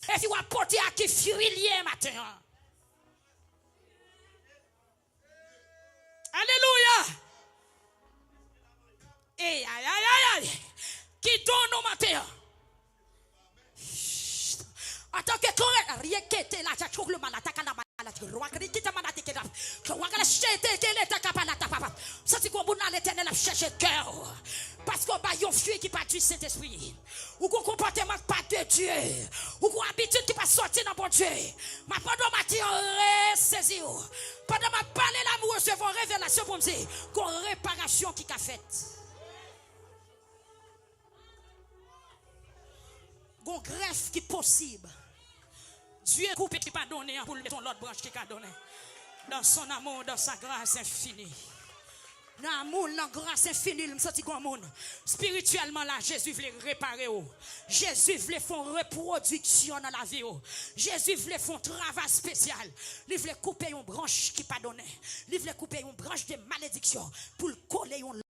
Et puis, on porter à qui furieux matin. Alléluia. Et aïe. Qui donne au matin. En tant que correct, rien qui était là, tu trouves le mal, attaque la maladie. Roi qui t'a maladie, qui t'a roi qui a jeté, qui est capable de papa. Ça c'est qu'on a l'éternel à chercher cœur. Parce qu'on a un fruit qui pas du Saint-Esprit. Ou qu'on comportement pas de Dieu. Ou qu'on habitude qui pas sortir dans bon Dieu. Ma pendant ma tir ressaisir. Pendant ma parler l'amour, recevons révélation pour me dire qu'on réparation qui a faite. Gon greffe qui possible. Dieu coupe qui pas donné pour ton l'autre branche qui a donné. Dans son amour, dans sa grâce infinie. Dans l'amour, dans la grâce infinie, me senti comme monde. Spirituellement là, Jésus voulait réparer. Jésus voulait faire reproduction dans la vie. Jésus voulait faire un travail spécial. Il voulait couper une branche qui pas donné. Il voulait couper une branche de malédiction pour coller une